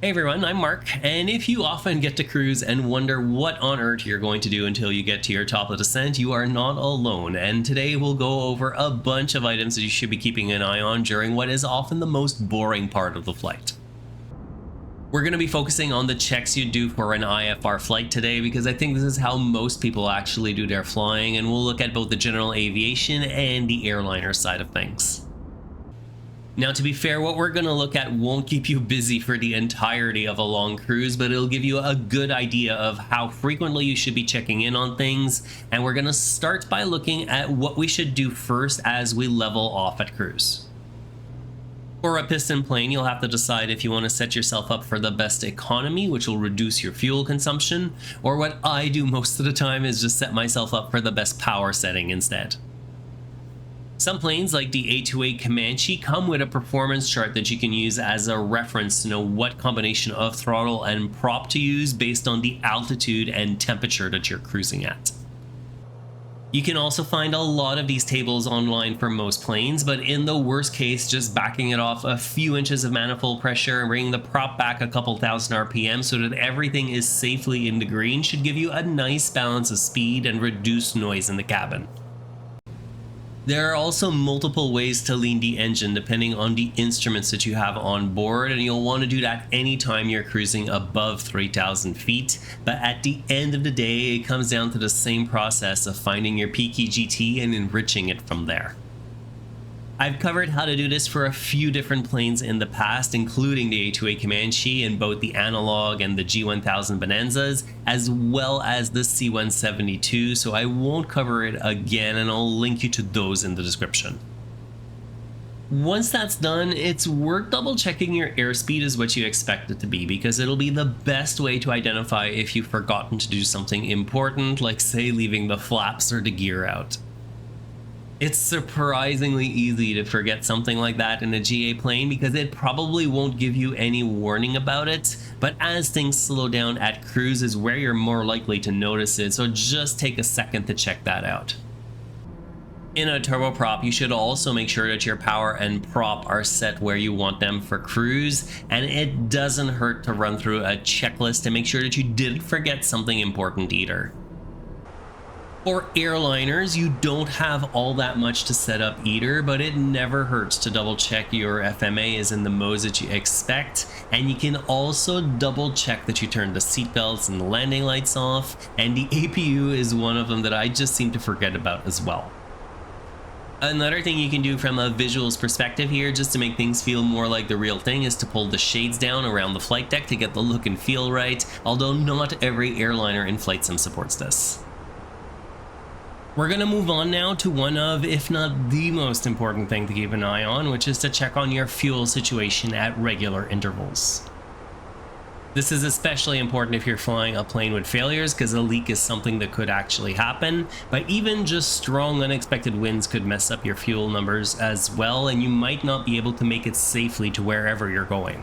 Hey everyone, I'm Mark, and if you often get to cruise and wonder what on earth you're going to do until you get to your top of descent, you are not alone, and today we'll go over a bunch of items that you should be keeping an eye on during what is often the most boring part of the flight. We're going to be focusing on the checks you do for an IFR flight today because I think this is how most people actually do their flying, and we'll look at both the general aviation and the airliner side of things. Now, to be fair, what we're going to look at won't keep you busy for the entirety of a long cruise, but it'll give you a good idea of how frequently you should be checking in on things, and we're going to start by looking at what we should do first as we level off at cruise. For a piston plane, you'll have to decide if you want to set yourself up for the best economy, which will reduce your fuel consumption, or what I do most of the time is just set myself up for the best power setting instead. Some planes like the A2A Comanche come with a performance chart that you can use as a reference to know what combination of throttle and prop to use based on the altitude and temperature that you're cruising at. You can also find a lot of these tables online for most planes, but in the worst case, just backing it off a few inches of manifold pressure and bringing the prop back a couple thousand RPM so that everything is safely in the green should give you a nice balance of speed and reduced noise in the cabin. There are also multiple ways to lean the engine depending on the instruments that you have on board, and you'll want to do that anytime you're cruising above 3,000 feet. But at the end of the day, it comes down to the same process of finding your peak EGT and enriching it from there. I've covered how to do this for a few different planes in the past, including the A2A Comanche and both the Analog and the G1000 Bonanzas, as well as the C172, so I won't cover it again, and I'll link you to those in the description. Once that's done, it's worth double checking your airspeed is what you expect it to be, because it'll be the best way to identify if you've forgotten to do something important, like say leaving the flaps or the gear out. It's surprisingly easy to forget something like that in a GA plane because it probably won't give you any warning about it, but as things slow down at cruise is where you're more likely to notice it, so just take a second to check that out. In a turboprop, you should also make sure that your power and prop are set where you want them for cruise, and it doesn't hurt to run through a checklist to make sure that you didn't forget something important either. For airliners, you don't have all that much to set up either, but it never hurts to double check your FMA is in the modes that you expect, and you can also double check that you turn the seatbelts and the landing lights off, and the APU is one of them that I just seem to forget about as well. Another thing you can do from a visuals perspective here, just to make things feel more like the real thing, is to pull the shades down around the flight deck to get the look and feel right, although not every airliner in flight sim supports this. We're going to move on now to one of, if not the most important thing to keep an eye on, which is to check on your fuel situation at regular intervals. This is especially important if you're flying a plane with failures, because a leak is something that could actually happen, but even just strong unexpected winds could mess up your fuel numbers as well, and you might not be able to make it safely to wherever you're going.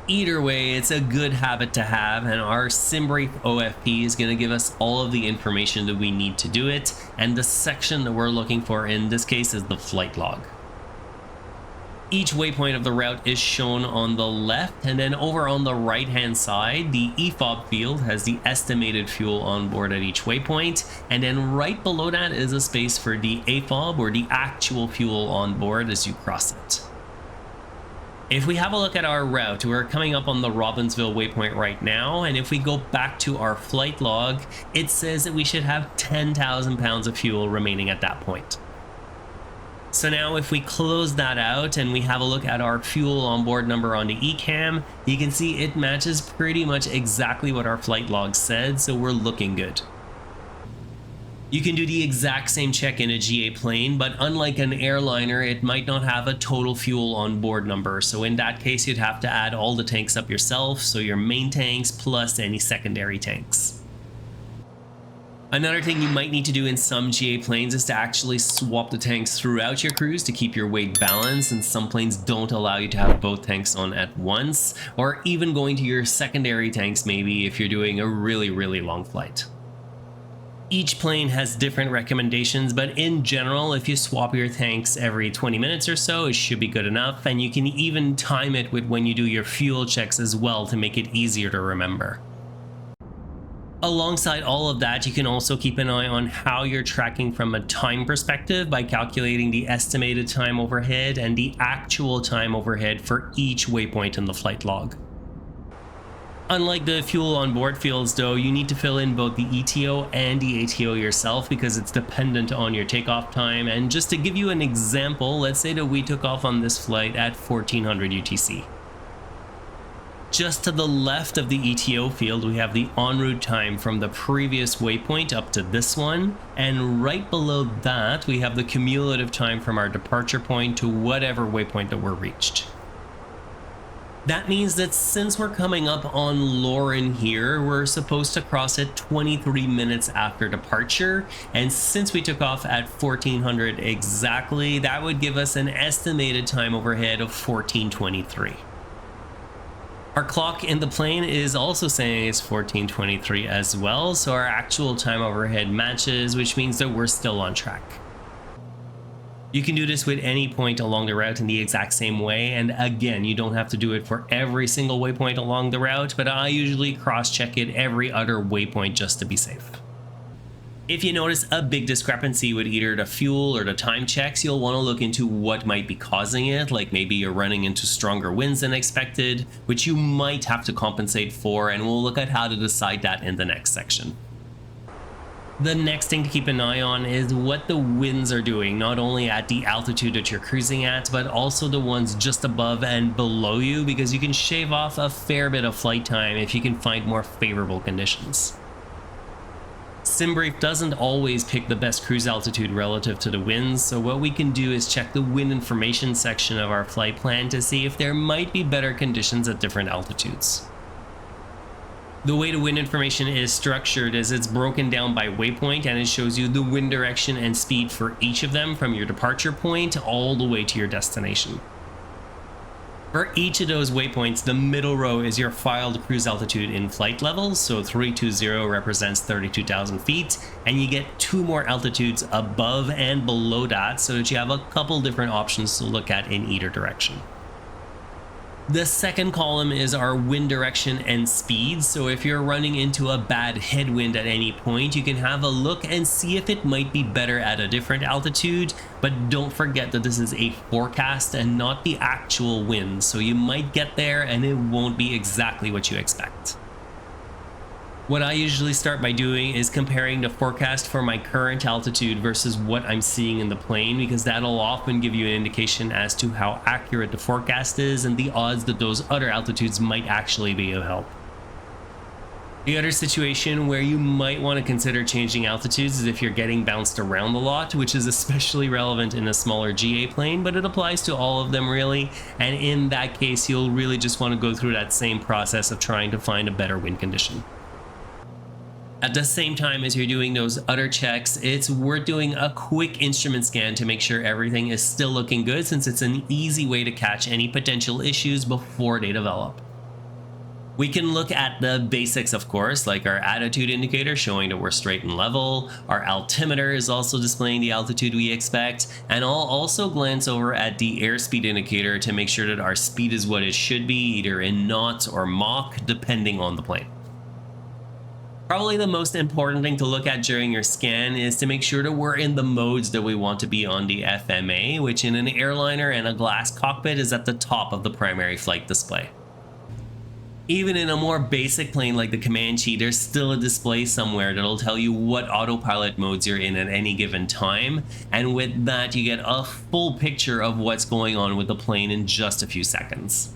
Either way, it's a good habit to have, and our SimBrace OFP is going to give us all of the information that we need to do it, and the section that we're looking for in this case is the flight log. Each waypoint of the route is shown on the left, and then over on the right hand side, the EFOB field has the estimated fuel on board at each waypoint, and then right below that is a space for the AFOB, or the actual fuel on board as you cross it. If we have a look at our route, we're coming up on the Robbinsville waypoint right now, and if we go back to our flight log, it says that we should have 10,000 pounds of fuel remaining at that point. So now if we close that out and we have a look at our fuel on board number on the eCam, you can see it matches pretty much exactly what our flight log said, so we're looking good. You can do the exact same check in a GA plane, but unlike an airliner, it might not have a total fuel on board number. So in that case, you'd have to add all the tanks up yourself, so your main tanks plus any secondary tanks. Another thing you might need to do in some GA planes is to actually swap the tanks throughout your cruise to keep your weight balanced, and some planes don't allow you to have both tanks on at once, or even going to your secondary tanks maybe if you're doing a really long flight. Each plane has different recommendations, but in general, if you swap your tanks every 20 minutes or so, it should be good enough, and you can even time it with when you do your fuel checks as well to make it easier to remember. Alongside all of that, you can also keep an eye on how you're tracking from a time perspective by calculating the estimated time overhead and the actual time overhead for each waypoint in the flight log. Unlike the fuel on board fields though, you need to fill in both the ETO and the ATO yourself because it's dependent on your takeoff time. And just to give you an example, let's say that we took off on this flight at 1400 UTC. Just to the left of the ETO field, we have the en route time from the previous waypoint up to this one. And right below that, we have the cumulative time from our departure point to whatever waypoint that we're reached. That means that since we're coming up on Lauren here, we're supposed to cross it 23 minutes after departure. And since we took off at 1400 exactly, that would give us an estimated time overhead of 1423. Our clock in the plane is also saying it's 1423 as well, so our actual time overhead matches, which means that we're still on track. You can do this with any point along the route in the exact same way, and again, you don't have to do it for every single waypoint along the route, but I usually cross-check it every other waypoint just to be safe. If you notice a big discrepancy with either the fuel or the time checks, you'll want to look into what might be causing it, like maybe you're running into stronger winds than expected, which you might have to compensate for, and we'll look at how to decide that in the next section. The next thing to keep an eye on is what the winds are doing, not only at the altitude that you're cruising at, but also the ones just above and below you, because you can shave off a fair bit of flight time if you can find more favorable conditions. SimBrief doesn't always pick the best cruise altitude relative to the winds, so what we can do is check the wind information section of our flight plan to see if there might be better conditions at different altitudes. The way the wind information is structured is it's broken down by waypoint, and it shows you the wind direction and speed for each of them from your departure point all the way to your destination. For each of those waypoints, the middle row is your filed cruise altitude in flight levels, so 320 represents 32,000 feet, and you get two more altitudes above and below that so that you have a couple different options to look at in either direction. The second column is our wind direction and speed, so if you're running into a bad headwind at any point, you can have a look and see if it might be better at a different altitude, but don't forget that this is a forecast and not the actual wind, so you might get there and it won't be exactly what you expect. What I usually start by doing is comparing the forecast for my current altitude versus what I'm seeing in the plane, because that'll often give you an indication as to how accurate the forecast is and the odds that those other altitudes might actually be of help. The other situation where you might want to consider changing altitudes is if you're getting bounced around a lot, which is especially relevant in a smaller GA plane, but it applies to all of them really, and in that case you'll really just want to go through that same process of trying to find a better wind condition. At the same time as you're doing those other checks, it's worth doing a quick instrument scan to make sure everything is still looking good, since it's an easy way to catch any potential issues before they develop. We can look at the basics, of course, like our attitude indicator showing that we're straight and level. Our altimeter is also displaying the altitude we expect, and I'll also glance over at the airspeed indicator to make sure that our speed is what it should be, either in knots or Mach, depending on the plane. Probably the most important thing to look at during your scan is to make sure that we're in the modes that we want to be on the FMA, which in an airliner and a glass cockpit is at the top of the primary flight display. Even in a more basic plane like the Comanche, there's still a display somewhere that'll tell you what autopilot modes you're in at any given time, and with that you get a full picture of what's going on with the plane in just a few seconds.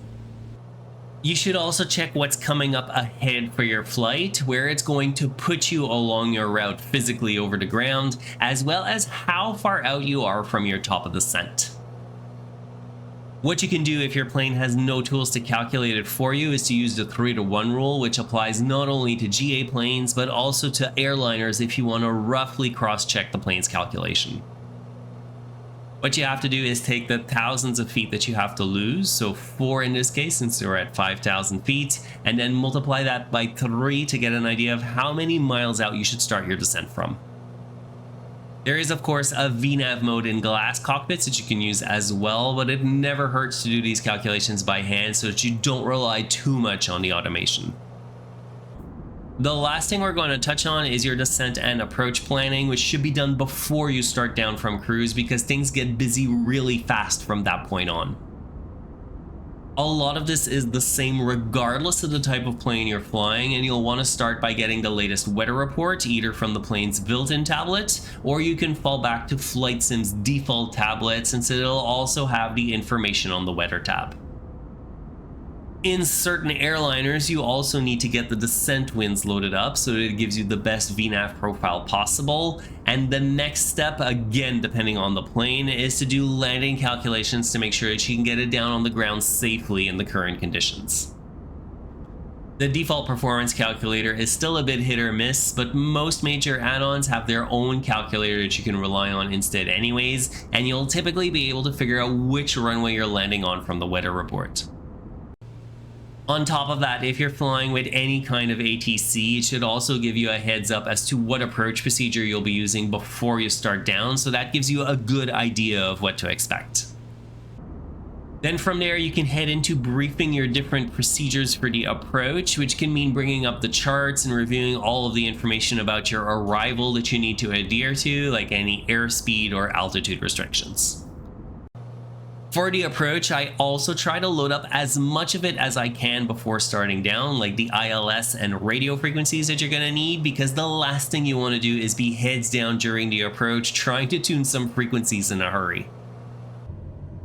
You should also check what's coming up ahead for your flight, where it's going to put you along your route physically over the ground, as well as how far out you are from your top of descent. What you can do if your plane has no tools to calculate it for you is to use the 3-to-1 rule, which applies not only to GA planes, but also to airliners if you want to roughly cross-check the plane's calculation. What you have to do is take the thousands of feet that you have to lose, so 4 in this case since you're at 5,000 feet, and then multiply that by 3 to get an idea of how many miles out you should start your descent from. There is of course a VNAV mode in glass cockpits that you can use as well, but it never hurts to do these calculations by hand so that you don't rely too much on the automation. The last thing we're going to touch on is your descent and approach planning, which should be done before you start down from cruise because things get busy really fast from that point on. A lot of this is the same regardless of the type of plane you're flying, and you'll want to start by getting the latest weather report either from the plane's built-in tablet, or you can fall back to Flight Sim's default tablet since it'll also have the information on the weather tab. In certain airliners, you also need to get the descent winds loaded up so that it gives you the best VNAV profile possible. And the next step, again depending on the plane, is to do landing calculations to make sure that you can get it down on the ground safely in the current conditions. The default performance calculator is still a bit hit or miss, but most major add-ons have their own calculator that you can rely on instead anyways, and you'll typically be able to figure out which runway you're landing on from the weather report. On top of that, if you're flying with any kind of ATC, it should also give you a heads up as to what approach procedure you'll be using before you start down, so that gives you a good idea of what to expect. Then from there, you can head into briefing your different procedures for the approach, which can mean bringing up the charts and reviewing all of the information about your arrival that you need to adhere to, like any airspeed or altitude restrictions. For the approach, I also try to load up as much of it as I can before starting down, like the ILS and radio frequencies that you're going to need, because the last thing you want to do is be heads down during the approach trying to tune some frequencies in a hurry.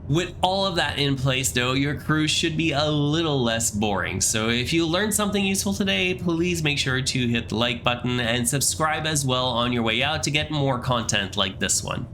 With all of that in place though, your cruise should be a little less boring, so if you learned something useful today, please make sure to hit the like button and subscribe as well on your way out to get more content like this one.